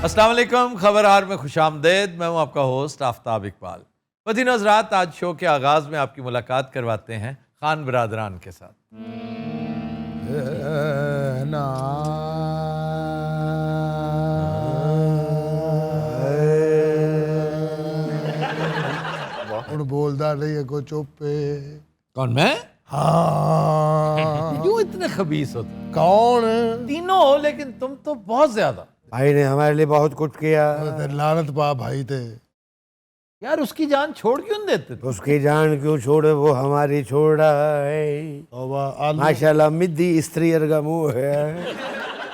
अस्सलाम वालेकुम, खबरहार में खुशामदेद। मैं हूं आपका होस्ट आफ्ताब इकबाल। वतीन हज़रात, आज शो के आगाज़ में आपकी मुलाकात करवाते हैं खान बिरादरान के साथ। ਹੁਣ ਬੋਲਦਾ ਨਹੀਂ ਅੱਗੋਂ ਚੁੱਪ ਏ। कौन, मैं? हाँ क्यों इतने खबीस होते? कौन? तीनों हो, लेकिन तुम तो बहुत ज्यादा। भाई ने हमारे लिए बहुत कुछ किया। ते लानत पा भाई ते। यार, उसकी जान छोड़ क्यों नहीं देते तुम? उसकी जान क्यों छोड़े, वो हमारी छोड़ रहा है। तौबा, आलू माशाल्लाह मिद्दी स्त्री का मुंह है।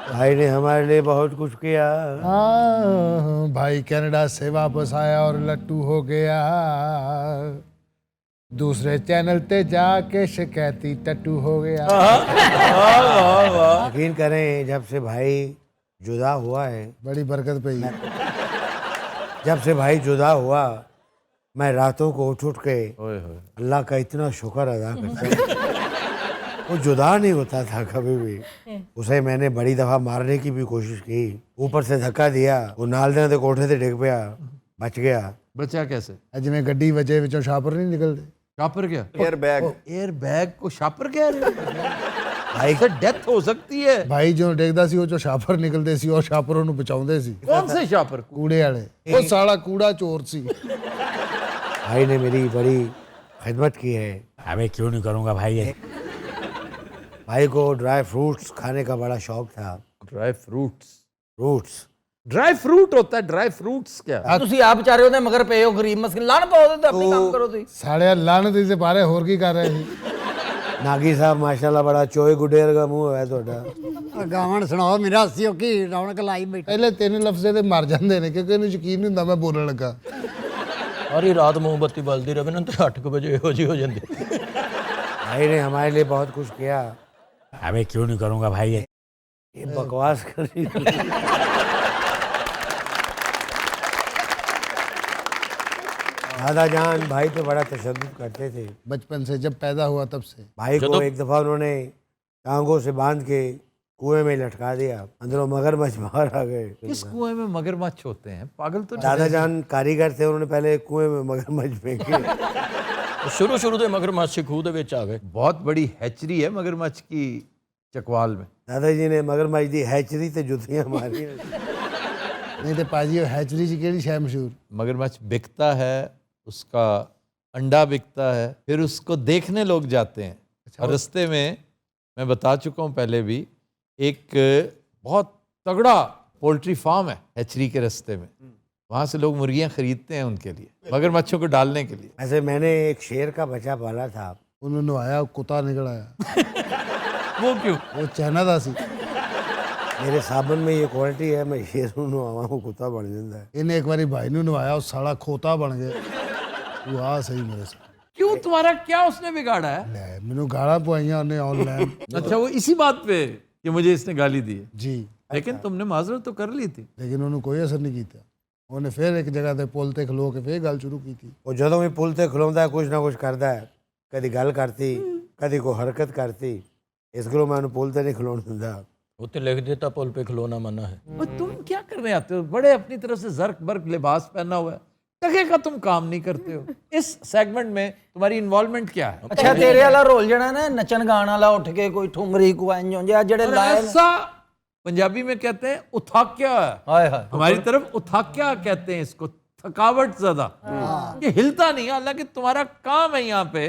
भाई ने हमारे लिए बहुत कुछ किया। हाँ, भाई कनाडा से वापस आया और लट्टू हो गया। दूसरे चैनल ते जाके शिकायती टट्टू हो गया। यकीन करें, जब से भाई जुदा हुआ है, बड़ी बरकत पई। जब से भाई जुदा हुआ, मैं रातों को उठ के ओए होए। अल्लाह का इतना शुक्र अदा करता हूँ। वो जुदा नहीं होता था कभी भी। उसे मैंने बड़ी दफा मारने की भी कोशिश की, ऊपर से धक्का दिया, वो नालदे दे कोठे से डिग पिया, बच गया। बचा कैसे? जिवें गड्डी वजे विचों शापर नहीं निकलते। शापर क्या? Air bag. एयर बैग को शापर कह रहे हो? भाई से डेथ हो सकती है। भाई जो डिगदा सी, ਉਹ ਚੋਂ ਸ਼ਾਪਰ ਨਿਕਲਦੇ ਸੀ, ਉਹ ਸ਼ਾਪਰ ਉਹਨੂੰ ਬਚਾਉਂਦੇ ਸੀ। कौन से शापर? ਕੂੜੇ ਵਾਲੇ। ਉਹ ਸਾਲਾ ਕੂੜਾ ਚੋਰ ਸੀ। भाई ने मेरी बड़ी खिदमत की है। अबे क्यों नहीं करूँगा भाई। भाई को ड्राई फ्रूट्स खाने का बड़ा शौक था। Dry fruits? Fruits dry fruit होता है, ड्राई फ्रूट्स क्या? ਤੁਸੀਂ ਆਪ ਵਿਚਾਰੇ ਉਹਦੇ ਮਗਰ ਪਏ ਹੋ, ਗਰੀਬ ਮਸਕਿਨ ਲੜ ਪਾਓ ਤੇ ਆਪਣੇ ਕੰਮ ਕਰੋ ਤੁਸੀਂ। ਸਾਲਿਆ ਲਾਨਤ ਦੇ ਬਾਰੇ ਹੋਰ ਕੀ ਕਰ ਰਹੇ ਸੀ? नागी साहब माशाल्लाह बड़ा चोए गुडेर का मुंह है ਤੁਹਾਡਾ। ਗਾਵਣ ਸੁਣਾਓ ਮੇਰਾ ਅਸੀਂ ਕੀ ਰੌਣਕ ਲਾਈ ਬੈਠੇ। ਪਹਿਲੇ ਤਿੰਨ ਲਫ਼ਜ਼ੇ ਤੇ ਮਰ ਜਾਂਦੇ ਨੇ ਕਿਉਂਕਿ ਇਹਨੂੰ ਯਕੀਨ ਨਹੀਂ ਹੁੰਦਾ ਮੈਂ ਬੋਲਣ ਲੱਗਾ। सारी रात मोमबत्ती बलती रहे ना तो 8 बजे हो जी हो जाती। भाई ने हमारे लिए बहुत कुछ किया। अबे क्यों नहीं करूँगा भाई। ये बकवास कर रही है। दादा जान भाई पे बड़ा तशद्दुद करते थे। बचपन से जब पैदा हुआ तब से। भाई को एक दफा उन्होंने टांगों से बांध के कुएं में लटका दिया, अंदरों मगरमच्छ बाहर आ गए। किस कुएं में मगरमच्छ होते हैं? पागल तो नहीं? दादा जान कारीगर थे, उन्होंने पहले कुएं में मगरमच्छ फेंके। शुरू से मगरमच्छ खूह दे विच आ गए। बहुत बड़ी हैचरी है मगरमच्छ की चकवाल में। दादाजी ने मगरमच्छ दी हैचरी ते जुतियां मारी। नहीं तो पाजी हैचरी च केड़ी शै मशहूर? मगरमच्छ बिकता है, उसका अंडा बिकता है, फिर उसको देखने लोग जाते हैं। और रास्ते में मैं बता चुका हूँ पहले भी, एक बहुत तगड़ा पोल्ट्री फार्म है हैचरी के रास्ते में। वहाँ से लोग मुर्गियाँ खरीदते हैं उनके लिए, मगरमच्छों को डालने के लिए। ऐसे मैंने एक शेर का बच्चा पाला था। उन्होंने नवाया कुत्ता निकल आया। वो क्यों? वो चाइना दा सी। मेरे साबन में ये क्वालिटी है, मैं शेर नवावा कुत्ता बन जाता है। इन्हें एक बारी भाई ने नवाया, वो साला खोता बन गया। वो आ सही मेरे से। क्यों, तुम्हारा क्या उसने बिगाड़ा है? ले मैनू गाला पवाइयां उन्हें ऑनलाइन। अच्छा, वो इसी बात पे कि मुझे इसने गाली दी है। जी, लेकिन तुमने माजरत तो कर ली थी। लेकिन उन्होंने कोई असर नहीं किया। उन्हें फिर एक जगह ते पुल ते खलो के फिर गल शुरू की थी। वो जदों भी पुल ते खलोंदा है, कुछ ना कुछ करता है। कदी गल करती, कदी कोई हरकत करती। इस गलो मैं पुल ते नहीं खलोन दिंदा। उत्ते लिख देता पुल पे खलोना मना है। और तुम क्या करने आते हो? बड़े अपनी तरफ से जर्क बर्क लिबास पहना हुआ है, टके का तुम काम नहीं करते हो। इस सेगमेंट में तुम्हारी इन्वॉल्वमेंट क्या है? ਅੱਛਾ ਤੇਰੇ ਵਾਲਾ ਰੋਲ ਜਿਹੜਾ ਨਾ ਨੱਚਣ ਗਾਣ ਵਾਲਾ ਉੱਠ ਕੇ ਕੋਈ ਠੁਮਰੀ ਕੋ ਇੰਜ ਜਾਂ ਜਿਹੜੇ और ਲਾਏ ऐसा पंजाबी में कहते हैं उथाक्या है। ਹਾਏ ਹਾਏ हमारी तरफ उथाक्या कहते हैं इसको, थकावट ज्यादा। ये हिलता नहीं है, हालांकि तुम्हारा काम है यहाँ पे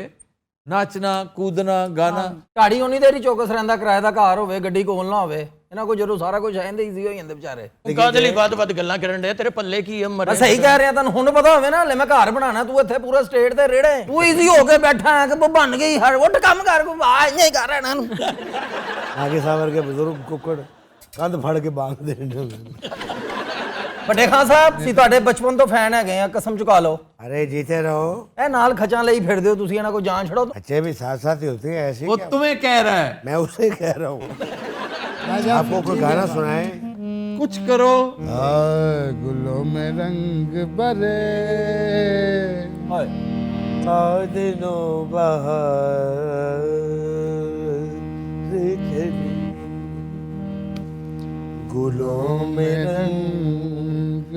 नाचना, कूदना, गाना। ਢਾੜੀ ਉਨੀ ਦੇਰੀ ਚੌਕਸ ਰਹਿੰਦਾ, ਕਿਰਾਏ ਦਾ ਘਰ ਹੋਵੇ, ਗੱਡੀ ਕੋਲ ਨਾ ਹੋਵੇ। ਇਹਨਾਂ ਕੋਲ ਜਦੋਂ ਸਾਰਾ ਕੁਝ ਆਂਦੇ ਈਜ਼ੀ ਹੋ ਜਾਂਦੇ ਵਿਚਾਰੇ। ਕਾਹਦੇ ਲਈ ਵੱਧ ਗੱਲਾਂ ਕਰਨ ਦੇ, ਤੇਰੇ ਪੱਲੇ ਕੀ ਹੈ ਮਰੇ। ਮੈਂ ਸਹੀ ਕਹਿ ਰਿਹਾ, ਤੈਨੂੰ ਹੁਣ ਪਤਾ ਹੋਵੇ ਨਾ, ਹਲੇ ਮੈਂ ਘਰ ਬਣਾਣਾ, ਤੂੰ ਇੱਥੇ ਪੂਰਾ ਸਟੇਟ ਤੇ ਰੇੜੇ, ਤੂੰ ਈਜ਼ੀ ਹੋ ਕੇ ਬੈਠਾ ਹੈ ਕਿ ਉਹ ਬਣ ਗਈ ਹਰ ਉੱਠ ਕੰਮ ਕਰ, ਕੋਈ ਆ ਇੰਜ ਹੀ ਕਰ ਇਹਨਾਂ ਨੂੰ। आगे सावर के बुजुर्ग कुकड़ कंध फड़ के बांध दे। ਵੱਡੇ ਖਾਨ ਸਾਹਿਬ ਸੀ ਤੁਹਾਡੇ ਬਚਪਨ ਤੋਂ ਫੈਨ ਹੈਗੇ ਆ, ਕਸਮ ਚੁਕਾ ਲਓ। अरे जीते रहो। ਇਹ ਨਾਲ ਖਚਾਂ ਲਈ ਫਿਰਦੇ ਹੋ ਤੁਸੀਂ, ਇਹਨਾਂ ਕੋਲ ਜਾਨ ਛੜੋ। बच्चे भी साथ साथ ही होते हैं ऐसे। वो तुम्हें कह रहा है, मैं उसे कह रहा हूँ। आपको कोई गाना सुनाए? कुछ करो। गुलों में रंग भरे दिनों बहार गुलों में रंग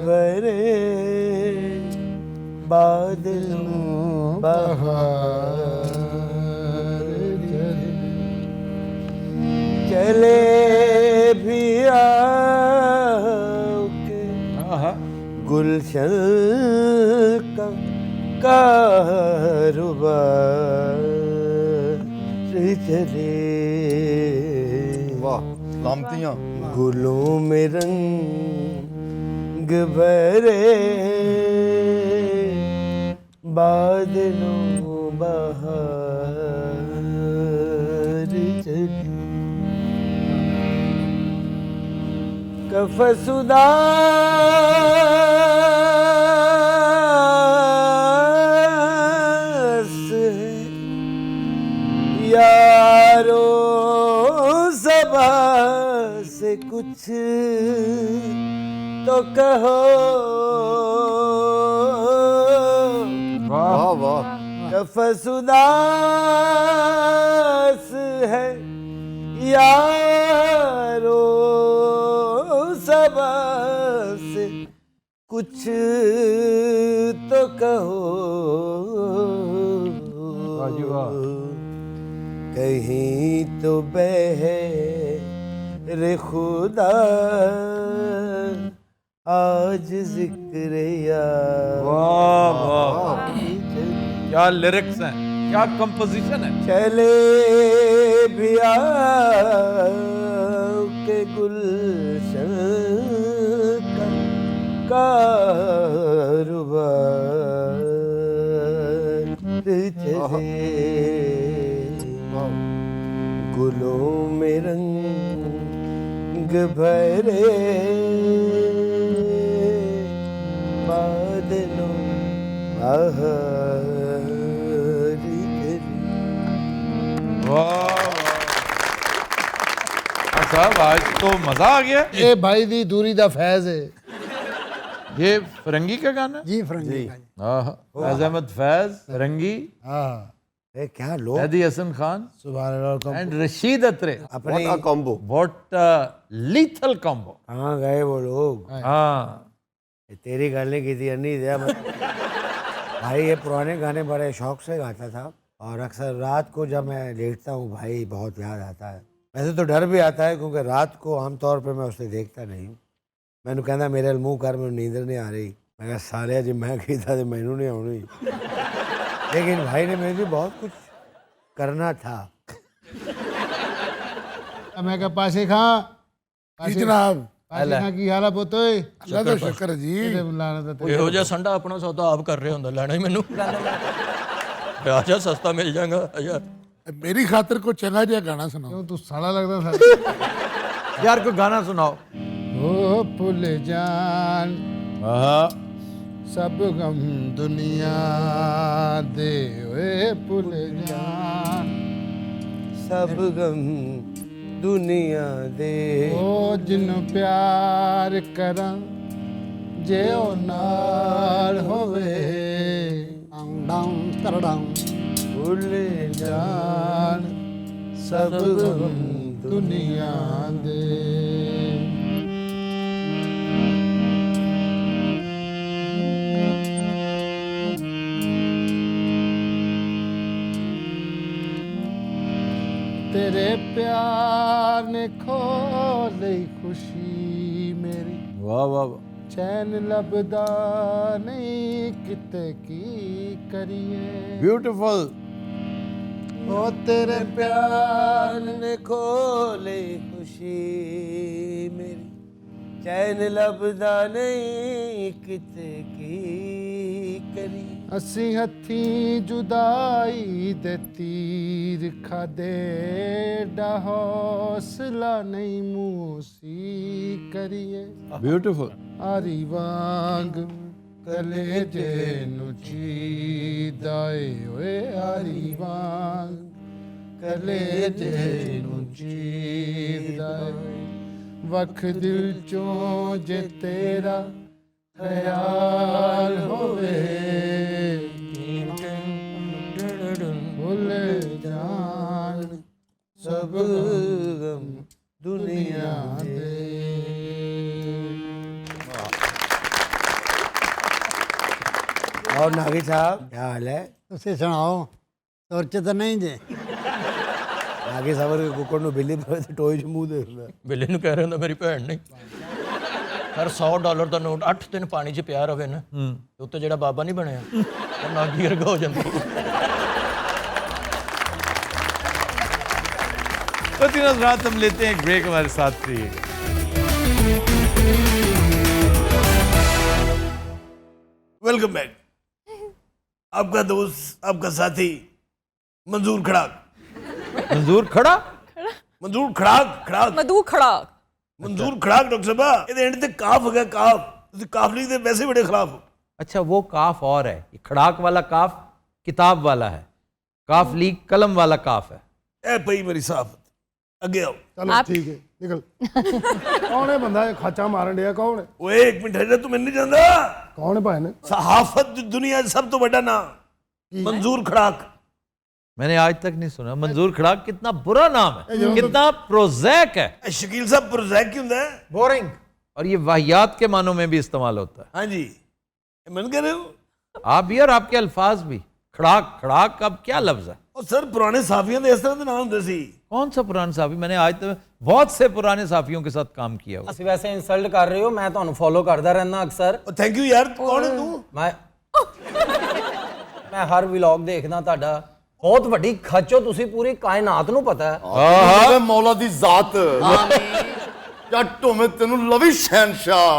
भरे बादलों बहार चले भी आओगे गुलशन का कारोबार चले वाह लामतियां गुलों में रंग भरे बादलों बहार चले कफसुदा यारो सबा से कुछ तो कहो वाह वाह कफसुदास है यारो सबा से कुछ तो कहो कहीं तो बहे रे खुदा आज जिक्र यार वाह वाह क्या लिरिक्स हैं, क्या कंपोजिशन है। चले भी के गुलशन का कारोबार चले गुलों में रंग भरे बादलों बहार वाह साहब आज तो मजा आ गया। ये भाई दी दूरी दा फैज है ये फरंगी का गाना जी फरंगी का जी। फैज अहमद फैज फरंगी हाँ क्या लोग मेहदी हसन खान सुभान अल्लाह एंड रशीद अत्रे। अपने कॉम्बो व्हाट लीथल कॉम्बो। कहाँ गए वो लोग हाँ ये तेरी गाने की थी अन्नी दिया भाई ये पुराने गाने बड़े शौक से गाता था और अक्सर रात को जब मैं लेटता हूँ भाई बहुत याद आता है। वैसे तो डर भी आता है क्योंकि रात को आमतौर पे मैं उसे देखता नहीं। मैंने कहना मेरे मुँह कर मैं नींदर नहीं आ रही। मैं कहा सारे जी मैं कीता तो मैनू नहीं आनी लेकिन भाई ने मेरे लिए बहुत कुछ करना था। मैं कहा पाशे खां जी जनाब पाशे खां की हाल है पुੱਤ ਓਏ अल्लाह का शुक्र जी ਇਹਦੇ ਬੁਲਾਣਾ ਤਾਂ ਇਹੋ ਜਿਹਾ ਸੰਡਾ ਆਪਣਾ ਸੌਦਾ ਆਪ ਕਰ ਰਿਹਾ ਹੁੰਦਾ ਲੈਣਾ ਹੀ ਮੈਨੂੰ ਆਜਾ ਸਸਤਾ ਮਿਲ ਜਾਏਗਾ ਆਜਾ मेरी खातिर को चंगा जिहा गाना सुनाओ ਕਿਉਂ ਤੂੰ ਸਾਲਾ ਲੱਗਦਾ ਸਾਡਾ यार कोई गाना सुनाओ। ओ भुल जान सब गम दुनिया दे ओए भुल जान सब गम दुनिया दे ओ जिन्नू प्यार करा जे ओ नाल होवे डाउन कर डाउन भूल जान सब गम दुनिया दे तेरे प्यार ने खोली खुशी मेरी वाह वाह वाह। चैन लभदा नहीं किते की करिए ब्यूटीफुल। ओ तेरे प्यार ने खोले खुशी मेरी चैन लभदा नहीं किते की करी असी हथी जुदाई दे तीर खादे डा हौसला नहीं मूसी करिए ब्यूटीफुल। आरी वांग कलेजे नु चीदाए ओए आरी वांग कलेजे नु चीदाए वख दिल चों जे तेरा ख्याल होवे भूल जान सब गम दुनिया दे और नागी साहब क्या हाल है? ਤੁਸੀਂ ਸੁਣਾਓ ਤੁਰ ਚ ਤਾਂ ਨਹੀਂ ਜੇ नागी साहब के कुकर नु बिल्ली पवे ते टोए च मुंह देखदा। ਬਿੱਲੇ ਨੂੰ ਕਹਿ ਰਿਹਾ ਹੁੰਦਾ ਮੇਰੀ ਭੈਣ ਨਹੀਂ। ਪਰ $100 ਦਾ ਨੋਟ 8 ਦਿਨ ਪਾਣੀ 'ਚ ਪਿਆ ਰਵੇ ਨਾ ਤੇ ਉੱਤੇ ਜਿਹੜਾ ਬਾਬਾ ਨਹੀਂ ਬਣਿਆ ਉਹ ਨਾਗੀ ਵਰਗਾ ਹੋ ਜਾਂਦਾ। तो तीनों रात हम लेते हैं एक ब्रेक, हमारे साथ रहिएगा। Welcome back. आपका दोस्त, आपका साथी मंजूर खड़ाक। मंजूर खड़ा मंजूर खड़ाक मधु खड़ाक मंजूर खड़ाक डॉक्टर साहब ਇਹਦੇ ਐਂਡ ਤੇ ਕਾਫ ਹੈਗਾ ਕਾਫ। ਤੁਸੀਂ ਕਾਫ ਲਿਖਦੇ ਵੈਸੇ ਬੜੇ ਖਿਲਾਫ ਹੋ। अच्छा वो काफ और है, ये खड़ाक वाला काफ किताब वाला है, काफ लीक कलम वाला काफ है। ਇਹ ਪਈ ਮੇਰੀ ਸਾਫ ਅੱਗੇ ਆਓ। चलो ठीक है निकल कौन है बंदा ये खाचा मारन दिया कौन है ਓਏ ਇੱਕ ਮਿੰਟ ਹਜੇ ਤੂੰ ਮੈਨੂੰ ਨਹੀਂ ਜਾਣਦਾ। कौन है भाई ने सहाफत ਦੀ ਦੁਨੀਆ 'ਚ ਸਭ ਤੋਂ ਵੱਡਾ ਨਾਮ मंजूर खड़ाक। मैंने आज तक नहीं सुना। मंजूर खड़ाक कितना बुरा नाम है, कितना प्रोजैक है। ਇਹ शकील साहब प्रोजेक्ट ਕੀ ਹੁੰਦਾ ਹੈ? बोरिंग। और ये वाहियात के मानों में भी इस्तेमाल होता है। हाँ जी ਇਹ ਮੈਨੂੰ कह रहे हो? आप भी और आपके अल्फाज भी। खड़ाक खड़ाक अब क्या लफ्ज है? ਉਹ ਸਰ ਪੁਰਾਣੇ ਸਾਫੀਆਂ ਦੇ ਇਸ ਤਰ੍ਹਾਂ ਦੇ नाम ਹੁੰਦੇ ਸੀ। कौन सा पुराना साफी? मैंने आज तक बहुत से पुराने साफियों के साथ काम किया हुआ। ਅਸੀਂ ਵੈਸੇ ਇਨਸਲਟ ਕਰ ਰਹੇ ਹੋ, ਮੈਂ ਤੁਹਾਨੂੰ ਫੋਲੋ ਕਰਦਾ ਰਹਿੰਦਾ ਅਕਸਰ। ਉਹ ਥੈਂਕ ਯੂ ਯਾਰ। ਕੌਣ ਹੈ ਤੂੰ? ਮੈਂ ਹਰ ਵਲੌਗ ਦੇਖਦਾ ਤੁਹਾਡਾ। ਬਹੁਤ ਵੱਡੀ ਖੱਚੋ ਤੁਸੀਂ, ਪੂਰੀ ਕਾਇਨਾਤ ਨੂੰ ਪਤਾ ਹੈ। ਮੌਲਾ ਦੀ ਜ਼ਾਤ ਜੱਟ ਹੋਵੇਂ ਤੈਨੂੰ ਲਵੀ ਸ਼ਹਿਨशाह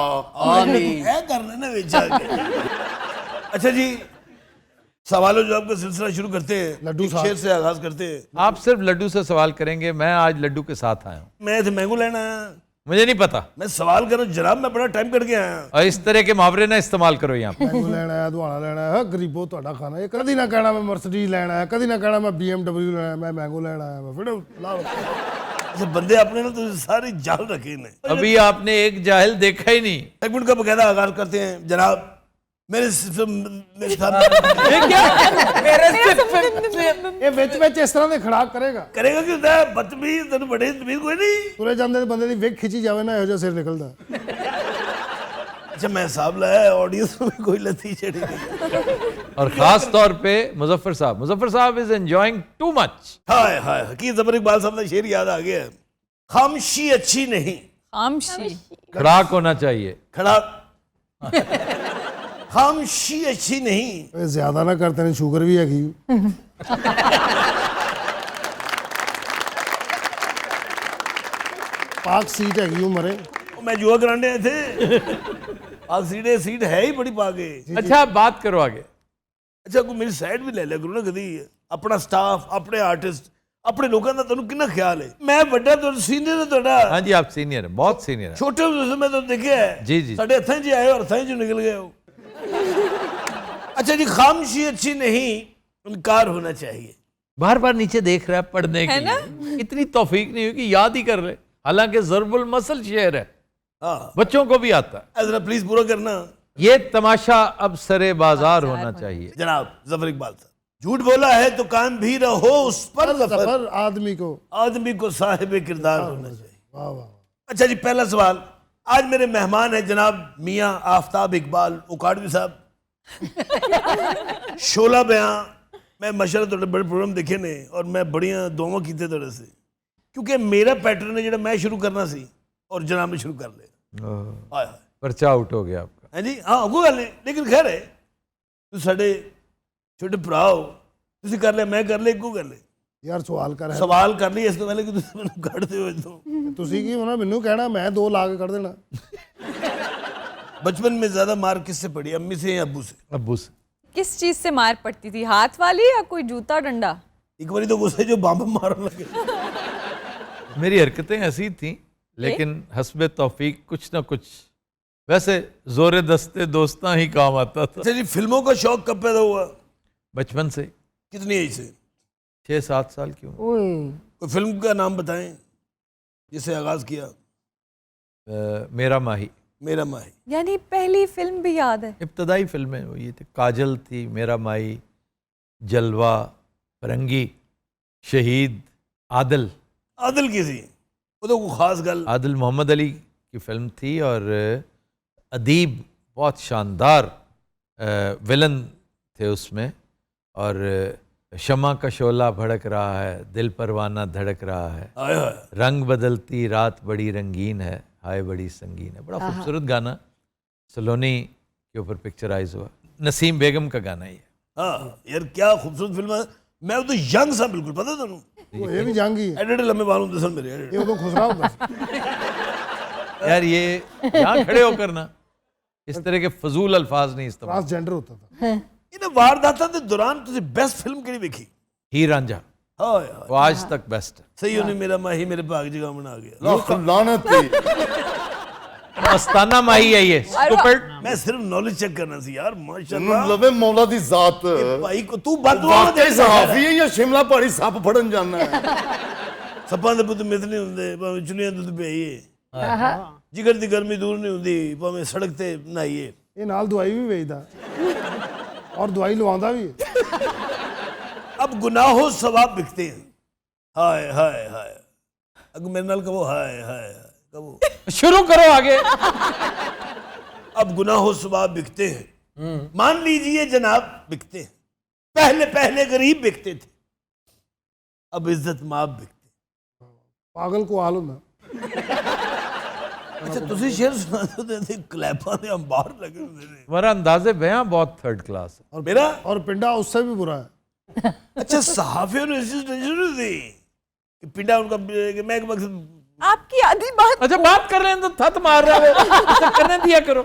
आमीन। है करना ना ਵਿੱਚ ਆ ਕੇ। अच्छा जी, सवालों जवाब का सिलसिला शुरू करते हैं। लड्डू एक साहब। शेर से आगाज करते हैं। आप सिर्फ लड्डू से सवाल करेंगे। मैं आज लड्डू के साथ आया हूँ। मैं इथे मैंगो लेना आया। मुझे नहीं पता। मैं सवाल कर रहा हूं जनाब, मैं बड़ा टाइम कट के आया। और इस तरह के मुहावरे ना इस्तेमाल करो यहाँ पे। मैंगो लेना है दुआना लेना है गरीबो ਤੁਹਾਡਾ ਖਾਣਾ ਇਹ ਕਦੀ ਨਾ ਕਹਿਣਾ ਮੈਂ ਮਰਸੀਡੀਜ਼ ਲੈਣਾ ਹੈ ਕਦੀ ਨਾ ਕਹਿਣਾ ਮੈਂ BMW ਲੈਣਾ ਹੈ ਮੈਂ ਮੈਂਗੋ ਲੈਣਾ ਹੈ ਮੈਂ ਫਿਰ ਲਾ अच्छा बंदे अपने ना तो सारे जाल रखे ने। अभी आपने एक जाहिल देखा ही नहीं। एक मिनट का बकायदा आगाज करते हैं जनाब। मेरे मेरे साथ ਇਹ ਵਿੱਚ ਇਸ ਤਰ੍ਹਾਂ ਦੇ ਖੜਾਕ ਕਰੇਗਾ करेगा क्यों होता है? बदतमीज तेन बड़े तमीज कोई नहीं। ਤੁਰੇ ਜਾਂਦੇ ਬੰਦੇ ਦੀ ਵੇਖ ਖਿੱਚੀ ਜਾਵੇ ਨਾ ਇਹੋ ਜਿਹਾ ਸਿਰ ਨਿਕਲਦਾ अच्छा मैं हिसाब लाया ऑडियंस में कोई लती चढ़ी गई। और खास तौर पे मुजफ्फर साहब इज एंजॉयिंग टू मच। हाय हाय हकीम ज़फर इकबाल साहब का शेर याद आ गया। खामोशी अच्छी नहीं, खामशी खड़ाक होना चाहिए। खड़ा खामोशी अच्छी नहीं। ਇਹ ਜ਼ਿਆਦਾ ਨਾ ਕਰ ਤੈਨੂੰ ਸ਼ੂਗਰ ਵੀ ਹੈਗੀ ਪਾਕ ਸੀਟ ਹੈਗੀ ਉਹ ਮਰੇ मैं जुआ कराने आए थे। आज सीट है ही बड़ी पागे। अच्छा आप बात करो आगे। अच्छा कोई मेरी साइड भी ले लिया करो ना कभी। अपना स्टाफ, अपने आर्टिस्ट, अपने लोगों का तुम कितना ख्याल है? मैं बड़ा तो सीनियर है थोड़ा। हाँ जी आप सीनियर हैं, बहुत सीनियर हैं। छोटे होते मैं तो देखे है जी, जी। साढ़े हथें जी आए और हथें जी निकल गए हो। अच्छा जी, खामोशी अच्छी नहीं, इनकार होना चाहिए। बार बार नीचे देख रहा है पढ़ने के लिए। इतनी तौफीक नहीं हुई कि याद ही कर ले। हालांकि ज़रबुल मसल शेर है, हाँ बच्चों को भी आता है। जरा प्लीज पूरा करना। ये तमाशा अब सरे बाजार होना चाहिए। जनाब ज़फर इकबाल साहब, झूठ बोला है तो काम भी रहो उस पर ज़फर। पर आदमी को आदमी को साहिब किरदार होना चाहिए। वाह वाह अच्छा जी, पहला सवाल। आज मेरे मेहमान हैं जनाब मियाँ आफ्ताब इकबाल उकाड़वी साहब। शोला बयां मैं माशाअल्लाह थोड़े बड़े प्रोग्राम देखे ने और मैं बड़ियां दुआवां कीते थोड़े से, क्योंकि मेरा पैटर्न है जो मैं शुरू करना सी और जनाब ने शुरू कर लिया। हाय हाय पर्चा आउट हो गया आपका। है जी। हाँ कोई गल नहीं, लेकिन खैर है तुम साडे छोटे भरा हो, तुसी कर लिया मैं कर लिया, इक्को कर लिया। ਯਾਰ ਸਵਾਲ ਕਰ सवाल कर लिया इस तो पहले कि तुसी मैनूं कढ़ दिओ इथों। ਤੁਸੀਂ ਕੀ ਹੋਣਾ ਮੈਨੂੰ ਕਹਿਣਾ ਮੈਂ 2 ਲਾ ਕੇ ਕੱਢ ਦੇਣਾ बचपन में ज्यादा मार किससे पड़ी, अम्मी से या अब्बू से? अब्बू से। किस चीज से मार पड़ती थी, हाथ वाली या कोई जूता डंडा? एक बारी तो गुस्से जो बम मारने लगे। मेरी हरकतें ऐसी थी, लेकिन हस्बे तौफीक कुछ ना कुछ, वैसे जोरे दस्ते दोस्तां ही काम आता था। अच्छा जी, फिल्मों का शौक कब पैदा हुआ? बचपन से। कितनी एज से? 6-7 साल की उम्र। कोई फिल्म का नाम बताएं जिसे आगाज किया। मेरा माही। मेरा माही। यानी पहली फिल्म भी याद है? इब्तदाई फिल्में वो ये थी, काजल थी, मेरा माही, जलवा, फरंगी, शहीद, आदिल। आदिल की थी वो तो कोई खास गल। आदिल मोहम्मद अली की फिल्म थी और अदीब बहुत शानदार विलन थे उसमें, और शमा का शोला भड़क रहा है, दिल परवाना धड़क रहा है, रंग बदलती रात बड़ी रंगीन है, हाय बड़ी संगीन है। बड़ा खूबसूरत गाना सलोनी के ऊपर पिक्चराइज हुआ, नसीम बेगम का गाना ही है। हाँ यार क्या खूबसूरत फिल्म है। मैं उਦੋਂ यंग सा बिल्कुल, पता ਤੁਹਾਨੂੰ ਉਹ ਇਹ ਵੀ ਜੰਗ ਹੀ ਹੈ, ਐਡੇ ਐਡੇ ਲੰਮੇ ਵਾਲ ਹੁੰਦੇ ਸਨ ਮੇਰੇ। ਇਹ ਉਦੋਂ ਖੁਸਰਾ ਹੁੰਦਾ ਸੀ, यार ये यहाँ खड़े होकर ना इस तरह के फजूल अल्फाज नहीं इस्तेमाल। ट्रांसजेंडर होता था। ਇਹਨਾਂ ਵਾਰਦਾਤਾਂ ਦੇ ਦੌਰਾਨ ਤੁਸੀਂ ਬੈਸਟ ਫਿਲਮ ਕਿਹੜੀ ਵੇਖੀ? हीर रांझा ਹਾਂ ਯਾਰ वो आज तक बेस्ट है। ਸਹੀ ਉਹਨੇ ਮੇਰਾ ਮਾਹੀ ਮੇਰੇ ਭਾਗ ਜਗਾਮਣ ਆ ਗਿਆ। ਲੱਖ ਲਾਨਤੀ। मस्ताना माही है ये stupid। ਮੈਂ ਸਿਰਫ ਨੌਲੇਜ ਚੈੱਕ ਕਰਨਾ ਸੀ ਯਾਰ। ਤੈਨੂੰ ਮਾਸ਼ਾਅੱਲਾ ਲਵੇ ਮੌਲਾ ਦੀ ਜ਼ਾਤ। ਭਾਈ ਕੋ ਤੂੰ ਬਦਵਾ ਵਾਕਈ ਸਹਾਫੀ ਹੈ ਜਾਂ ਸ਼ਿਮਲਾ ਪਹਾੜੀ ਸੱਪ ਫੜਨ ਜਾਣਾ ਹੈ? ਸੱਪਾਂ ਦੇ ਪੁੱਤ ਮਿੱਤ ਨਹੀਂ ਹੁੰਦੇ, ਭਾਵੇਂ ਚੁੰਨੀਆਂ ਦੁੱਧ ਪਿਆਈਏ, ਜਿਗਰ ਦੀ ਗਰਮੀ ਦੂਰ ਨਹੀਂ ਹੁੰਦੀ, ਭਾਵੇਂ ਸੜਕ ਤੇ ਨਹਾਈਏ। ਇਹ ਨਾਲ ਦਵਾਈ ਵੀ ਵੇਚਦਾ ਔਰ ਦਵਾਈ ਲਵਾਉਂਦਾ ਵੀ ਹੈ। अब गुनाहों सवाब बिकते हैं। हाय हाय हाय, अब मेरे नाल कहो हाय हाय कहो। शुरू करो आगे। अब गुनाहों सवाब बिकते हैं, मान लीजिए जनाब बिकते हैं। पहले पहले गरीब बिकते थे, अब इज्जत माब बिकते। ਪਾਗਲ ਕੋ ਹਾਲ ਹੁੰਦਾ। अच्छा ਤੁਸੀਂ शेर सुना दो थे, क्लैपां दे अंबार लगे हुंदे ने। तुम्हारा अंदाजे बयां बहुत थर्ड क्लास है। और मेरा और पिंडा उससे भी बुरा है। अच्छा सहाफियों ने इसी टेंशन नहीं थी कि पिंडा उनका कि मैं एक मकसद। आपकी आधी बात। अच्छा बात कर रहे हैं तो थत मार रहा है, तो करने दिया करो।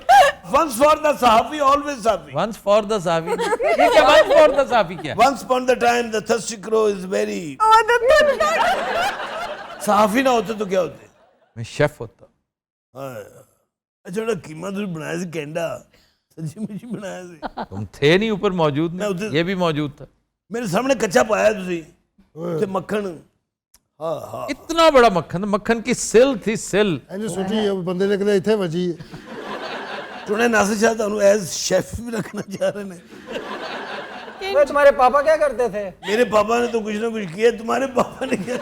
Once for the sahafi, always sahafi. Once for the साफी, ये क्या once for the साफी क्या? Once upon the time the thirsty crow is very। sahafi ना होते तो क्या होते? मैं शेफ होता। अच्छा बड़ा कीमा तुझे बनाया सी कैंडा, सच्ची मुझे बनाया सी। तुम थे नहीं ऊपर मौजूद, मैं नहीं ये भी मौजूद था। मेरे सामने कच्चा पाया तुझे ते मक्खन। हाँ हाँ इतना बड़ा मक्खन, मक्खन की सिल थी सिल। ਇਹਨੇ ਸੋਚੀ ਇਹ ਬੰਦੇ ਨੇ ਕਿਤੇ ਇੱਥੇ ਵਜੀ ਹੈ। चुने नासिर शाह ਤੁਹਾਨੂੰ एज शेफ भी रखना चाह रहे हैं। ओए, तुम्हारे पापा क्या करते थे? मेरे पापा ने तो कुछ ना कुछ किया, तुम्हारे पापा ने किया।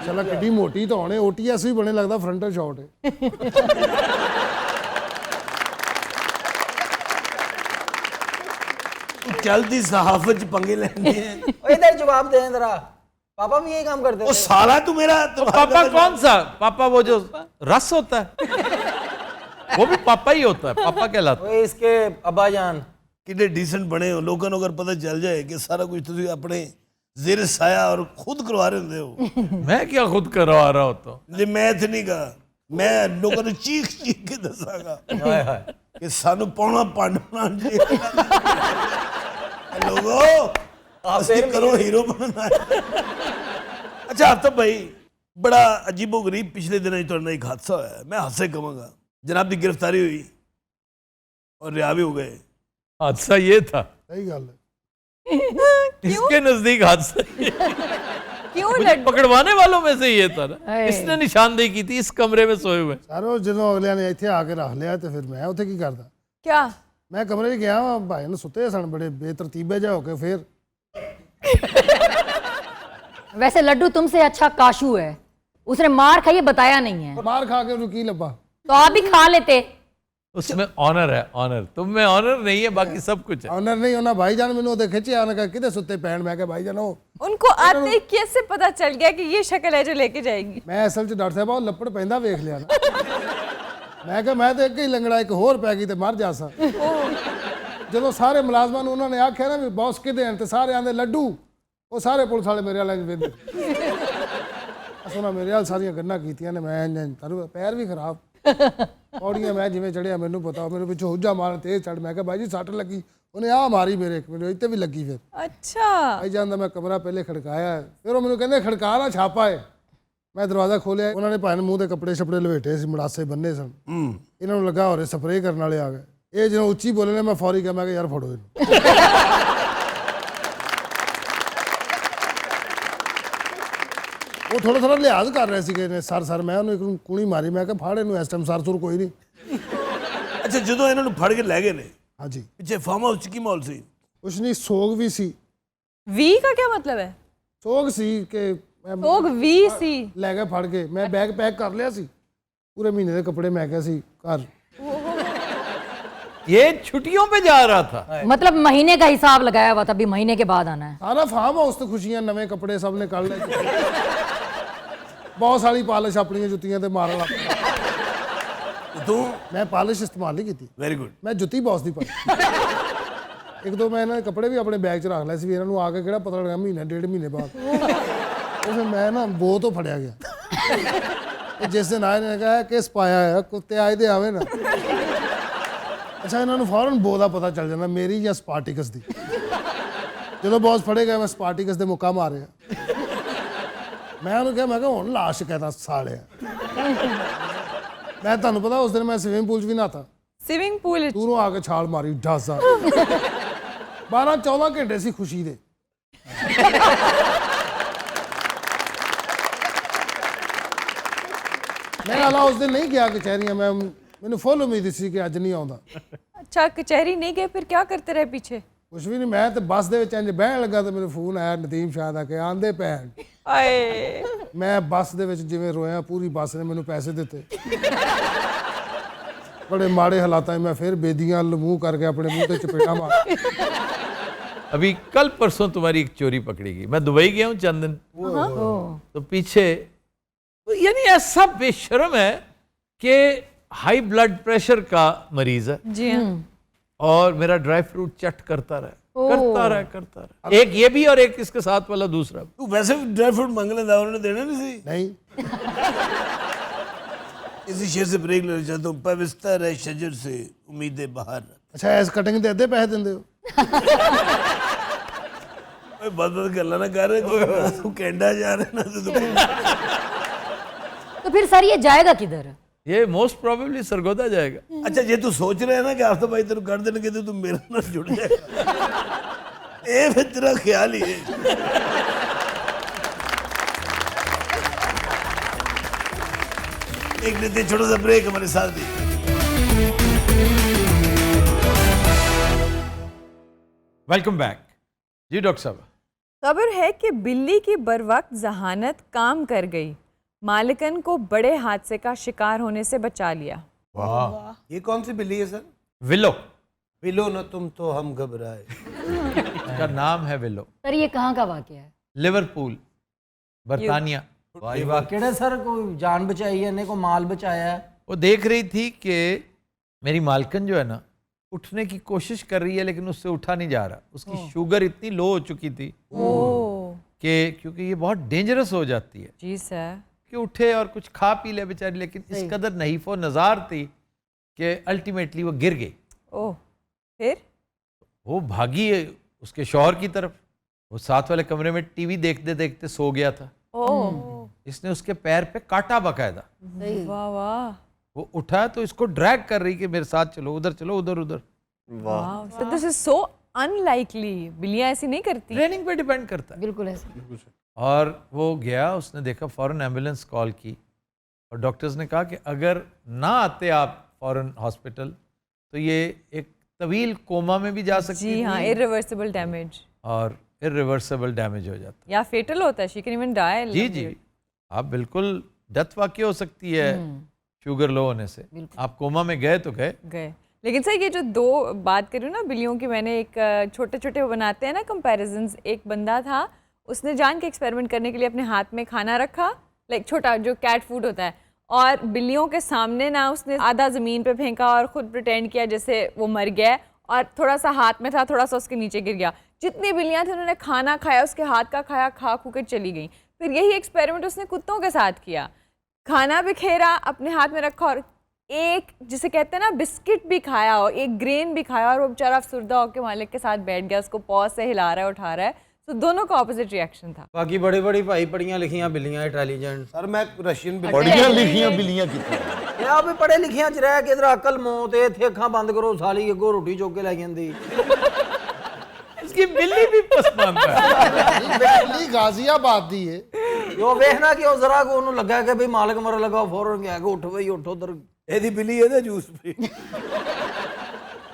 ਚਲਾ ਕਿੱਡੀ ਮੋਟੀ ਤਾਂ ਹੋਣੇ, OTS ਵੀ ਬਣੇ ਲੱਗਦਾ ਫਰੰਟਲ ਸ਼ਾਟ ਹੈ। चलती सहाफत पंगे लेने हैं। ओए, इधर जवाब दे जरा। पापा भी यही काम करते वो थे। साला तू मेरा पापा कौन सा पापा? वो जो रस होता है वो भी पापा ही होता है, पापा कहलाता है। ओए, इसके अब्बा जान कितने डिसेंट बने हो। लोगों को अगर पता चल जाए कि सारा कुछ तुम अपने जेर साया और खुद करवा रहे होंगे हो। मैं क्या खुद करवा रहा होता हूँ? नहीं मैं थे नहीं कहा, मैं लोगों ने चीख चीख के दसागा हाय हाय कि सानू पौना पांड बनाना चाहिए। लोगों असली करो हीरो बनना है। अच्छा आफताब भाई, बड़ा अजीबो गरीब पिछले दिनों तुहाडे एक हादसा होया, मैं हादसे कहूँगा। जनाब की गिरफ्तारी हुई और रिहा भी हो गए। हादसा ये था, ਸਹੀ ਗੱਲ ਹੈ। इसके नजदीक हादसा ये। क्यों मुझे लड्डू? पकड़वाने वालों में से ये था ना, इसने निशानदेही की थी इस कमरे में सोए हुए। ਸਰ ਉਹ ਜਦੋਂ ਅਗਲਿਆਂ ਨੇ ਇੱਥੇ ਆ ਕੇ ਰੱਖ ਲਿਆ ਤੇ ਫਿਰ ਮੈਂ ਉੱਥੇ ਕੀ ਕਰਦਾ? क्या? ਮੈਂ ਕਮਰੇ 'ਚ ਗਿਆ ਵਾਂ, ਭਾਈ ਨੂੰ ਸੁੱਤੇ ਸਨ ਬੜੇ ਬੇਤਰਤੀਬੇ ਜਿਹਾ ਹੋ ਕੇ। ਫਿਰ वैसे लड्डू तुमसे अच्छा काशू है, उसने मार खाई है बताया नहीं है, ਮਾਰ ਖਾ ਕੇ ਉਹਨੂੰ ਕੀ ਲੱਭਾ? तो आप भी खा लेते। उसमें ऑनर है, ऑनर। तुम में ऑनर नहीं है, बाकी सब कुछ है। ऑनर नहीं होना। भाईजान मैंने ਉਹਦੇ ਖਿੱਚਿਆ, ਉਹਨੇ ਕਿਹਾ ਕਿਤੇ ਸੁੱਤੇ ਪੈਣ। ਮੈਂ ਕਿਹਾ ਭਾਈਜਾਨ ਉਹ उनको आते ही कैसे पता चल गया कि ये शक्ल है जो लेके जाएगी? ਮੈਂ ਅਸਲ 'ਚ ਡਾਕਟਰ ਸਾਹਿਬ ਉਹ ਲੱਪੜ ਪੈਂਦਾ ਵੇਖ ਲਿਆ ਨਾ। ਮੈਂ ਕਿਹਾ ਮੈਂ ਤਾਂ ਇੱਕ ਹੀ ਲੰਗੜਾ, ਇੱਕ ਹੋਰ ਪੈ ਗਈ ਤੇ ਮਰ ਜਾਸਾਂ। ਜਦੋਂ ਸਾਰੇ ਮੁਲਾਜ਼ਮਾਂ ਨੂੰ ਉਹਨਾਂ ਨੇ ਆਖਿਆ ਨਾ ਵੀ ਬੌਸ ਕਿਹਦੇ ਹਨ, ਤੇ ਸਾਰੇ ਆਂਦੇ ਲੱਡੂ। ਉਹ ਸਾਰੇ ਪੁਲਿਸ ਵਾਲੇ ਮੇਰੇ ਵਾਲੇ ਵੇਂਦੇ। ਉਹਨਾਂ ਮੇਰੇ ਨਾਲ ਸਾਰੀਆਂ ਗੱਲਾਂ ਕੀਤੀਆਂ ਨੇ। ਮੈਂ ਤੁਹਾਨੂੰ ਪੈਰ ਵੀ ਖਰਾਬ, ਪੌੜੀਆਂ ਮੈਂ ਜਿਵੇਂ ਚੜਿਆ ਮੈਨੂੰ ਪਤਾ। ਮੈਨੂੰ ਪਿੱਛੋਂ ਹੁੱਜਾ ਮਾਰਨ ਤੇ ਚੜ। ਮੈਂ ਕਿਹਾ ਬਾਈ ਜੀ ਸੱਟ ਲੱਗੀ। ਉਹਨੇ ਆਹ ਮਾਰੀ ਮੇਰੇ, ਮੈਨੂੰ ਇੱਥੇ ਵੀ ਲੱਗੀ। ਫਿਰ अच्छा ਭਾਈ ਜਾਂਦਾ ਮੈਂ ਕਮਰਾ ਪਹਿਲੇ ਖੜਕਾਇਆ, ਫਿਰ ਉਹ ਮੈਨੂੰ ਕਹਿੰਦੇ ਖੜਕਾ ਨਾ ਛਾਪਾ ਹੈ। ਮੈਂ ਦਰਵਾਜ਼ਾ ਖੋਲਿਆ, ਉਹਨਾਂ ਨੇ ਭਾਵੇਂ ਮੂੰਹ ਦੇ ਕੱਪੜੇ ਛਪੜੇ ਲਵੇਟੇ ਸੀ, ਮੜਾਸੇ ਬੰਨੇ ਸਨ। ਇਹਨਾਂ ਨੂੰ ਲੱਗਾ ਹੋਰੇ ਸਪਰੇਅ ਕਰਨ ਵਾਲੇ ਆ ਗਏ। ਇਹ ਜਦੋਂ ਉੱਚੀ ਬੋਲੇ ਨੇ ਮੈਂ ਫੌਰੀ ਕਿਹਾ, ਮੈਂ ਕਿਹਾ ਯਾਰ ਫੜੋ ਇਹਨੂੰ। ਉਹ ਥੋੜਾ ਥੋੜਾ ਲਿਹਾਜ਼ ਕਰ ਰਹੇ ਸੀਗੇ ਨੇ। ਸਰ ਮੈਂ ਉਹਨੂੰ ਇੱਕ ਕੁਣੀ ਮਾਰੀ। ਮੈਂ ਕਿਹਾ ਫੜ ਇਹਨੂੰ, ਇਸ ਟਾਈਮ ਸਰ ਸੁਰ ਕੋਈ ਨਹੀਂ। ਅੱਛਾ ਜਦੋਂ ਇਹਨਾਂ ਨੂੰ ਫੜ ਕੇ ਲੈ ਗਏ ਨੇ, ਹਾਂਜੀ ਪਿੱਛੇ ਫਾਰਮ ਹਾਊਸ 'ਚ ਕੀ ਮਾਹੌਲ ਸੀ? ਕੁਛ ਨਹੀਂ, ਸੋਗ ਵੀ ਸੀ। वी का क्या मतलब है? ਸੋਗ ਸੀ ਕਿ ਮੈਂ लोग वी सी। ਲੈ ਕੇ ਫੜ ਕੇ। ਮੈਂ ਬੈਗ ਪੈਕ ਕਰ ਲਿਆ ਸੀ, ਪੂਰੇ ਮਹੀਨੇ ਦੇ ਕੱਪੜੇ। ਮੈਂ ਕਿਹਾ ਸੀ ਘਰ ये छुट्टियों पे जा रहा था। मतलब महीने का हिसाब लगाया हुआ था, अभी महीने के बाद आना है। सारा फार्म हाउस तो खुशियां, नवे कपड़े सब ने कर ले, बहुत सारी पालिश अपनी जुत्तियां ते मारन लग पिया। तू मैं पालिश इस्तेमाल नहीं की, वेरी गुड। मैं जुत्ती बॉस दी पाई। एक दो मैं इन्होंने कपड़े भी अपने बैग च रख लए सी, इन्होंने आके किहड़ा पता लगा महीने 1.5 महीने बाद। तो फिर मैं ना बो तो फड़िया गया। जिस दिन आए ने कहा किस पाया है, कुत्ते आए दे आवे ना। अच्छा, इन्होंने फौरन बो का पता चल जाना मेरी या स्पार्टिकस दी। जो बॉस फड़े गए, मैं स्पार्टिकस दे मुक्का मारे। मैं उन्होंने कहा, मैं हुण ला शिकायत साले। मैं तुहानू पता उस दिन मैं स्विमिंग पूल च भी नहाता, स्विमिंग पूल दूरों आके छाल मारी ढासा। 12-14 घंटे सी खुशी दे। मैं अला उस दिन नहीं गया कचहरियां, मैंने फुल उम्मीद सी कि अज नहीं आउंदा। अच्छा, कचहरी नहीं गए, फिर क्या करते रहे पीछे? कुछ भी नहीं, मैं तो बस दे विच इंज बहन लगा तो मेरे फोन आया नदीम शाह दा कि आंदे भैन। आए मैं बस दे विच जिवें रोया, पूरी बस ने मैनू पैसे दिते। बड़े माड़े हालात में मैं फिर बेदियां मुंह करके अपने मुंह पे चपेटा मार। अभी कल परसों तुम्हारी एक चोरी पकड़ी गई। मैं दुबई गया हूँ चंद दिन, तो पीछे तो यानी ऐसा बेशर्म है कि हाई ब्लड प्रेशर का मरीज है जी हाँ। और मेरा ड्राई फ्रूट चट करता रहा। एक ये भी और एक इसके साथ वाला दूसरा। तू वैसे भी ड्राई फ्रूट मंग लेता, उन्होंने देना नहीं सी। नहीं, इसी शेर से ब्रेक लेना चाहता हूँ। पविस्तर है शजर से उम्मीदें बाहर। अच्छा एस कटिंग दे अद्धे पैसे दिंदे हो? बदल गल्ला ना कर, तू कैनेडा जा रहा ना तो फिर सर ये जाएगा किधर? ये मोस्ट प्रोबेबली सरगोदा जाएगा। अच्छा, जे तू सोच रहे है ना कि आफ्ता भाई तेरे कर देने तो तू मेरे नाल जुड़ जाएगा। ये फिर तेरा ख्याल ही है। एक लेते छोटा सा ब्रेक हमारे साथ ही। वेलकम बैक जी डॉक्टर साहब। खबर है कि बिल्ली की बरवक्त जहानत काम कर गई, मालिकन को बड़े हादसे का शिकार होने से बचा लिया। वाह, ये कौन सी बिल्ली है सर? विलो। विलो ना तुम तो हम घबराए। उसका नाम है विलो। सर ये कहाँ का वाकया है? लिवरपूल, बर्तानिया। वाकई सर कोई जान बचाई है, को माल बचाया है। वो देख रही थी कि मेरी मालकन जो है ना उठने की कोशिश कर रही है लेकिन उससे उठा नहीं जा रहा। उसकी शुगर इतनी लो हो चुकी थी कि क्योंकि ये बहुत डेंजरस हो जाती है जी सर कि उठे और कुछ खा पी ले बेचारी, लेकिन इस कदर नहीफ़ो नज़ार थी कि अल्टीमेटली वो गिर गई। ओह, फिर वो भागी उसके शौहर की तरफ। वो साथ वाले कमरे में टीवी देखते देखते सो गया था। ओह, इसने उसके पैर पे काटा बकायदा। वाह वाह, वो उठा तो इसको ड्रैग कर रही कि मेरे साथ चलो, उधर चलो, उधर उधर। वाह, so this is so unlikely। बिल्लियां ऐसी नहीं करती। ट्रेनिंग पे डिपेंड करता है। बिल्कुल ऐसे। और वो गया, उसने देखा, फ़ौरन एम्बुलेंस कॉल की और डॉक्टर्स ने कहा कि अगर ना आते आप फ़ौरन हॉस्पिटल तो ये एक तवील कोमा में भी जा सकती जी हाँ, इरिवर्सिबल डैमेज और इरिवर्सिबल डैमेज हो जाता या फेटल होता है। She can even die. जी जी, आप बिल्कुल डेथ वाकई हो सकती है शुगर लो होने से। आप कोमा में गए तो गए। लेकिन सर ये जो दो बात करूँ ना बिल्लियों की, मैंने एक छोटे छोटे वो बनाते हैं ना कंपैरिजन्स। एक बंदा था, उसने जान के एक्सपेरिमेंट करने के लिए अपने हाथ में खाना रखा, लाइक छोटा जो कैट फूड होता है, और बिल्लियों के सामने ना उसने आधा ज़मीन पे फेंका और ख़ुद प्रिटेंड किया जैसे वो मर गया, और थोड़ा सा हाथ में था, थोड़ा सा उसके नीचे गिर गया। जितनी बिल्लियाँ थी उन्होंने खाना खाया, उसके हाथ का खाया, खा खू के चली गई। फिर यही एक्सपेरिमेंट उसने कुत्तों के साथ किया, खाना बिखेरा, अपने हाथ में रखा और एक जिसे कहते हैं ना बिस्किट भी खाया हो, एक ग्रेन भी खाया, और वो बेचारा अफसुर्दा होकर मालिक के साथ बैठ गया, उसको पॉज से हिला रहा है, उठा रहा है। तो दोनों का ऑपोजिट रिएक्शन था। बाकी बड़ी बड़ी भाई पढ़ियां लिखियां बिल्लियां इंटेलिजेंट। सर मैं रशियन पढ़ियां लिखियां बिल्लियां कितने यार भी पढ़े लिखियां च रह के इधर अकल मौत है, थे अखां बंद करो साली अगो रोटी चुक के लै जांदी। इसकी बिल्ली भी पसंद है। बिल्ली गाजियाबाद दी है। जो देखना कि उस जरा को उन्होंने लगा कि भाई मालिक मर लगा, फौरन गया कि उठ भाई उठो उधर। एदी बिल्ली है ना जूस पे।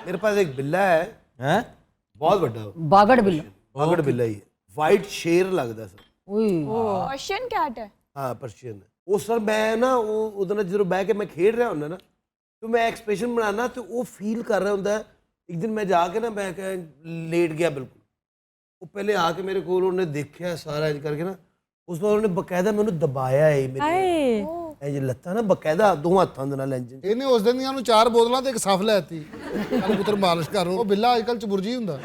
मेरे पास एक बिल्ला है, हैं बहुत बड़ा बागड़ बिल्ला। बागड़ बिल्ला ही है, वाइट शेर लगता सर। पर्शियन कैट है। हाँ पर्शियन है वो सर। मैं ना वो उधर जो बह के मैं खेड रहा हूँ ना, तो मैं एक्सप्रेशन बनाना तो वो फील कर रहा होंगे। एक दिन मैं जाके ना मैं लेट गया बिल्कुल, वो पहले आके मेरे को उन्होंने देखा सारा इंज करके ना, उस बाद उन्होंने बकायदा मैंने दबाया है मेरे ये लत्ता ना बकायदा 2 ਹੱਥਾਂ ਦੇ ਨਾਲ ਇੰਜ। ਇਹਨੇ ਉਸ ਦਿਨ ਦੀਆਂ ਨੂੰ 4 ਬੋਤਲਾਂ ਤੇ ਇੱਕ ਸਫ ਲੈਤੀ ਕੱਲ ਪੁੱਤਰ ਮਾਲਿਸ਼ ਕਰ ਉਹ ਬਿੱਲਾ ਅੱਜ ਕੱਲ ਚਬੁਰਜੀ ਹੁੰਦਾ।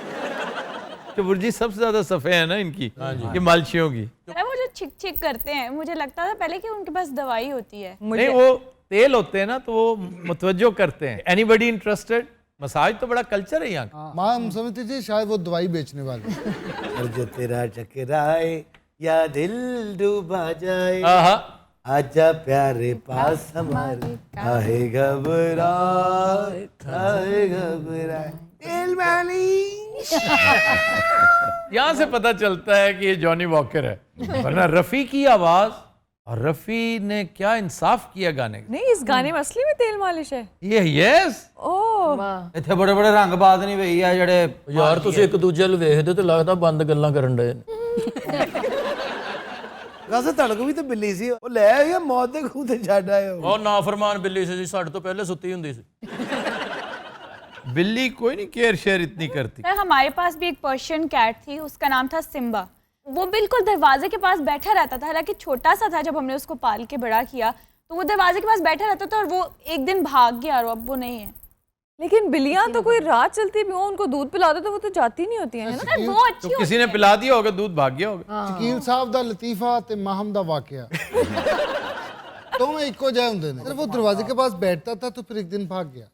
चबुर्जी सबसे ज्यादा सफ़े है ना इनकी, ये मालशियों की। वो जो छिक छिक करते हैं, मुझे लगता था पहले कि उनके पास दवाई होती है। नहीं, वो तेल होते हैं ना तो वो मुतवज्जो करते हैं। Anybody interested? मसाज तो बड़ा कल्चर है यहाँ का। माँ हम समझती थी शायद वो दवाई बेचने वाले। और जो तेरा टकराए या दिल डूबा जाए, आजा प्यारे पास हमारे, काहे घबराए काहे घबराए दिल मालिश। यहाँ से पता चलता है कि ये जॉनी वॉकर है, वरना रफ़ी की आवाज़, और रफ़ी ने क्या इंसाफ किया गाने का। नहीं, इस गाने में असली में तेल मालिश है। ये यस ओह, ਇੱਥੇ ਬੜੇ ਬੜੇ ਰੰਗ ਬਾਦ ਨਹੀਂ ਪਈ ਆ ਜਿਹੜੇ ਯਾਰ ਤੁਸੀਂ ਇੱਕ ਦੂਜੇ ਨੂੰ ਵੇਖਦੇ ਤੇ ਲੱਗਦਾ ਬੰਦ ਗੱਲਾਂ ਕਰਨ ਡਏ ਨੇ। ਵੈਸੇ ਧੜਕ ਵੀ ਤਾਂ ਬਿੱਲੀ ਸੀ, ਉਹ ਲੈ ਆਇਆ ਮੌਤ ਦੇ ਖੂਹ ਤੇ ਛੱਡ ਆਇਆ। ਉਹ ਨਾਫਰਮਾਨ ਬਿੱਲੀ ਸੀ ਜੀ, ਸਾਡੇ ਤੋਂ ਪਹਿਲੇ ਸੁੱਤੀ ਹੁੰਦੀ ਸੀ। बिल्ली कोई नहीं केयर शेयर इतनी करती। हमारे पास भी एक पर्शियन कैट थी, उसका नाम था सिम्बा। वो बिल्कुल दरवाजे के पास बैठा रहता था, हालांकि छोटा सा था जब हमने उसको पाल के बड़ा किया, तो वो दरवाजे के पास बैठा रहता था और वो एक दिन भाग गया और अब वो नहीं है। लेकिन बिल्लियां तो कोई रात चलती भी हो, उनको दूध पिला दो तो वो तो जाती नहीं होती हैं ना। वो अच्छी तो किसी ने पिला दिया होगा, दूध भाग गया होगा। ਸ਼ਕੀਲ ਸਾਹਿਬ ਦਾ ਲਤੀਫਾ ਤੇ ਮਾਹਮ ਦਾ ਵਾਕਿਆ ਦੋਵੇਂ ਇੱਕੋ ਜਿਹੇ ਹੁੰਦੇ ਨੇ। वो दरवाजे के पास बैठता था तो फिर एक दिन भाग गया।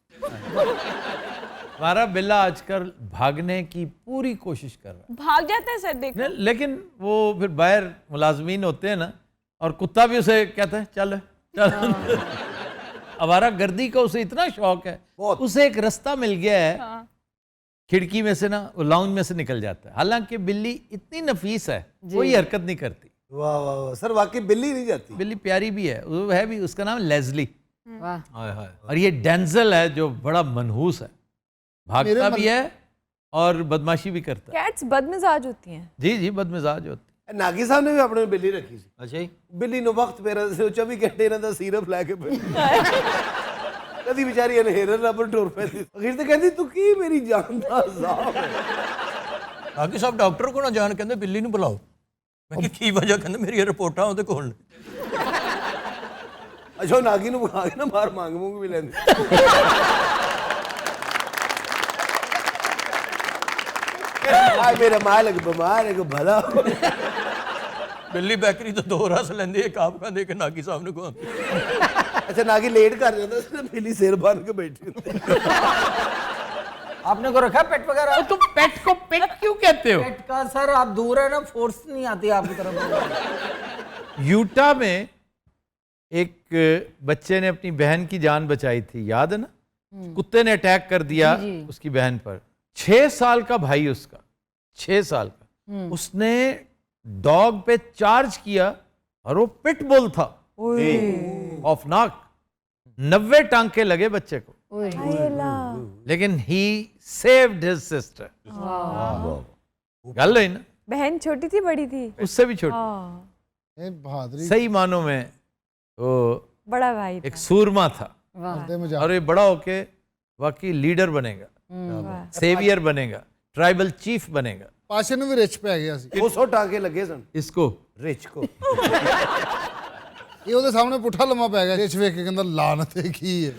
हमारा बिल्ला आजकल भागने की पूरी कोशिश कर रहा भाग जाता है सर, देखो। है, लेकिन वो फिर बाहर मुलाजमीन होते हैं ना, और कुत्ता भी उसे कहता है चल चल। आवारा गर्दी का उसे इतना शौक है, उसे एक रास्ता मिल गया है, खिड़की में से ना वो लाउंज में से निकल जाता है। हालांकि बिल्ली इतनी नफीस है, कोई हरकत नहीं करती। वाह वाह वाह सर, वाकई बिल्ली नहीं जाती। बिल्ली प्यारी भी है, वो है भी, उसका नाम लेज़ली। वाह, और ये डेंजल है जो बड़ा मनहूस है, भागता भी है और बदमाशी भी करता है। कैट्स बदमिजाज होती हैं। जी जी, बदमिजाज होती है। नागी साहब ने भी अपने बिल्ली रखी सी। ਅੱਛਾ ਜੀ। बिल्ली ਨੂੰ ਵਕਤ ਪੇਰਾ ਸੀ 24 ਘੰਟੇ ਇਹਨਾਂ ਦਾ ਸੀਰਪ ਲੈ ਕੇ ਕਦੀ ਵਿਚਾਰੀ ਅਨਹੇਰਨ ਰੱਬਰ ਟੁਰ ਪੈਂਦੀ। ਅਖੀਰ ਤੇ ਕਹਿੰਦੀ ਤੂੰ ਕੀ ਮੇਰੀ ਜਾਨ ਦਾ ਅਜ਼ਾਬ ਹੈ। ਬਾਕੀ ਸਭ ਡਾਕਟਰ ਕੋਲ ਨਾ ਜਾਣ, ਕਹਿੰਦੇ ਬਿੱਲੀ ਨੂੰ ਬੁਲਾਓ। ਮੈਂ ਕਿਹਾ ਕੀ ਵਜ੍ਹਾ? ਕਹਿੰਦੇ ਮੇਰੀਆਂ ਰਿਪੋਰਟਾਂ ਉਹਦੇ ਕੋਲ ਨੇ। ਅੱਛਾ, ਨਾਗੀ ਨੂੰ ਬੁਲਾ ਕੇ ਨਾ ਬਾਹਰ ਮੰਗ ਮੂੰਗ ਵੀ ਲੈਂਦੇ। ਆਏ ਮੇਰਾ ਮਾਲਕ ਬਿਮਾਰ ਹੈ, ਕੋ ਭਲਾ ਬਿੱਲੀ ਬੈਕਰੀ ਤੋਂ 2 ਰਸ ਲੈਂਦੀ, ਇੱਕ ਆਪ ਖਾਂਦੇ, ਇੱਕ ਨਾਗੀ ਸਾਹਿਬ ਨੂੰ ਖਵਾਉਂਦੀ। ਅੱਛਾ, ਨਾਗੀ ਲੇਟ ਕਰ ਜਾਂਦਾ ਸੀ, ਬਿੱਲੀ ਸਿਰ ਬੰਨ ਕੇ ਬੈਠੀ ਹੁੰਦੀ। आपने को रखा पेट वगैरह? तुम पेट को पेट क्यों कहते हो? पेट का सर आप दूर है ना, फोर्स नहीं आती आपकी तरफ। यूटा में एक बच्चे ने अपनी बहन की जान बचाई थी, याद है ना? कुत्ते ने अटैक कर दिया उसकी बहन पर। 6 साल का भाई उसका, 6 साल का, उसने डॉग पे चार्ज किया और वो पिटबुल था, खौफनाक। 90 टांके लगे बच्चे को, लेकिन ही सेव्ड हिज सिस्टर। गल हुई ना? बहन छोटी थी बड़ी थी? उससे भी छोटी। बहादुरी सही मानों में वो बड़ा भाई एक सूरमा था, मजाक। और ये बड़ा होके वाकई लीडर बनेगा, सेवियर बनेगा, ट्राइबल चीफ बनेगा। ਪਾਸ਼ੇ ਨੂੰ ਵੀ ਰਿਚ ਪੈ ਗਿਆ ਸੀ। 200 ਟਾਂਕੇ ਲੱਗੇ ਸਨ इसको ਰਿਚ ਕੋ। ਇਹ ਉਹਦੇ ਸਾਹਮਣੇ ਪੁੱਠਾ ਲੰਮਾ ਪੈ ਗਿਆ, ਰਿਚ ਵੇਖ ਕੇ ਕਹਿੰਦਾ ਲਾਨਤ ਹੈ ਕੀ ਹੈ।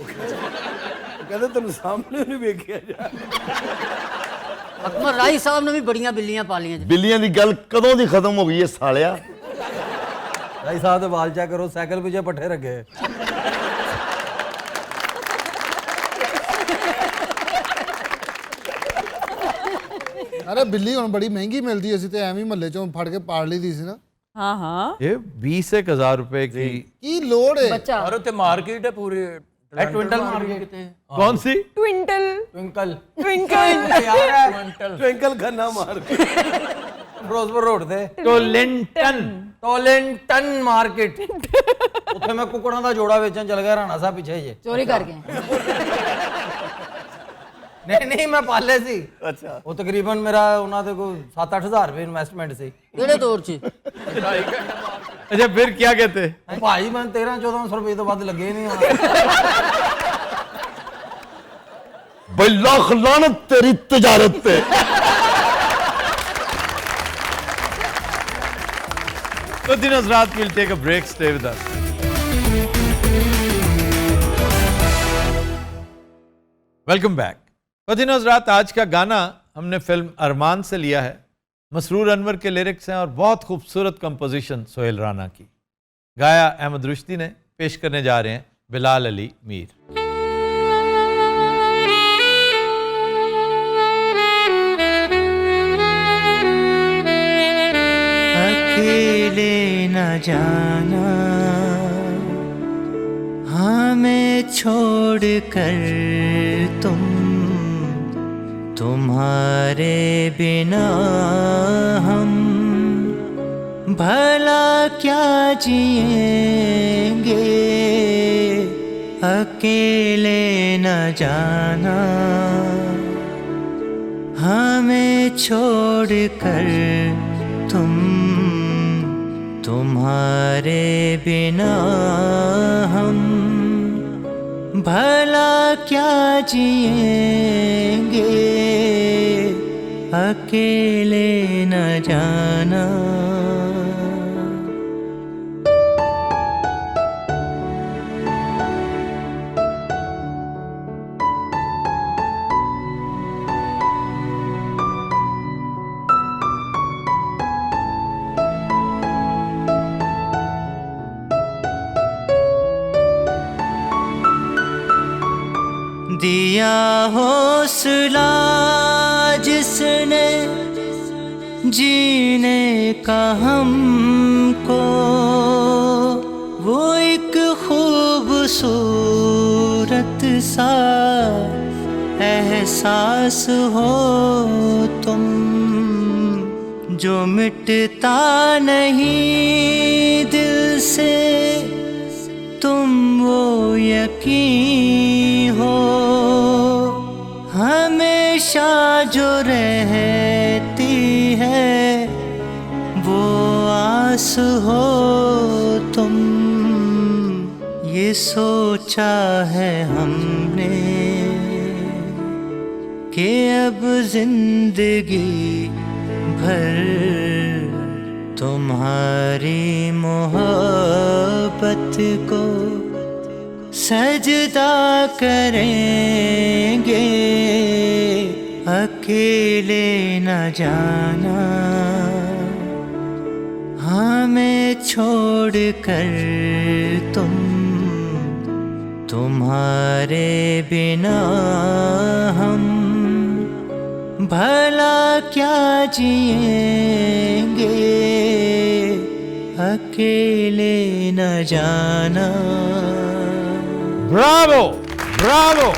ਕਹਿੰਦੇ ਤੈਨੂੰ ਸਾਹਮਣੇ ਨਹੀਂ ਵੇਖਿਆ ਜਾ। अकबर राही साहब ने भी बड़ियां बिल्लियां पालियां। ਬਿੱਲੀਆਂ ਦੀ ਗੱਲ ਕਦੋਂ ਦੀ ਖਤਮ ਹੋ ਗਈ ਹੈ ਸਾਲਿਆ। भाई साहब तो बाल चेक करो, साइकिल पीछे पट्ठे रखे। ਅਰੇ ਬਿੱਲੀ ਹੁਣ ਬੜੀ ਮਹਿੰਗੀ ਮਿਲਦੀ, ਅਸੀਂ ਤੇ ਐਵੇਂ ਮਹੱਲੇ ਚੋਂ ਫੜ ਕੇ ਪਾਲ ਲਈ ਦੀ ਸੀ ਨਾ। हाँ हाँ, ये 20-1,000 रुपए की। ਕੀ ਲੋੜ ਹੈ? बच्चा और उत्ते मार्केट है पूरी, ट्विंकल मार्केट। कौन सी? ट्विंटल ट्विंकल ट्विंकल यार, ट्विंकल खन्ना मार के ਫਿਰੋਜ਼ਪੁਰ ਰੋਡ ਤੇ टोलिंटन। ਟੋਲਿੰਟਨ ਮਾਰਕੀਟ। ਉੱਥੇ ਮੈਂ ਕੁੱਕੜਾਂ ਦਾ ਜੋੜਾ ਵੇਚਣ ਚਲ ਗਿਆ, ਰਾਣਾ ਸਾਹਿਬ ਪਿੱਛੇ ਜੇ। चोरी कर गए। ਨਹੀਂ ਨਹੀਂ, ਮੈਂ ਪਾਲੇ ਸੀ। ਅੱਛਾ। ਉਹ ਤਕਰੀਬਨ ਮੇਰਾ ਉਹਨਾਂ ਦੇ ਕੋਈ 7-8 ਹਜ਼ਾਰ ਰੁਪਏ ਇਨਵੈਸਟਮੈਂਟ ਸੀ। केड़े दौर च? अच्छा फिर क्या कहते? ਭਾਈ ਮੈਂ 13-1400 ਰੁਪਏ ਤੋਂ ਵੱਧ ਲੱਗੇ ਨਹੀਂ ਹੋਣਾ। बई लाख लानत तेरी तिजारत पे। Good Hazrat, we'll take a break. Stay with us. Welcome back. खुद हज़रात, आज का गाना हमने फिल्म अरमान से लिया है। मसरूर अनवर के लिरिक्स हैं और बहुत खूबसूरत कंपोजिशन सोहेल राना की। गाया अहमद रुश्दी ने। पेश करने जा रहे हैं बिलाल अली मीर। अकेले न जाना हमें छोड़ कर तुम, तुम्हारे बिना हम भला क्या जिएंगे। अकेले न जाना हमें छोड़ कर तुम, तुम्हारे बिना हम भला क्या जिएंगे। अकेले न जाना। दिया हौसला जिसने जीने का हमको, वो एक खूबसूरत सा एहसास हो तुम, जो मिटता नहीं दिल से। तुम वो यकीन हो हमेशा जो रहती है, वो आस हो तुम। ये सोचा है हमने कि अब जिंदगी भर तुम्हारी मोहब्बत को सजदा करेंगे। अकेले न जाना हमें छोड़ कर तुम, तुम्हारे बिना हम भला क्या जिएंगे। अकेले न जाना। Bravo, Bravo.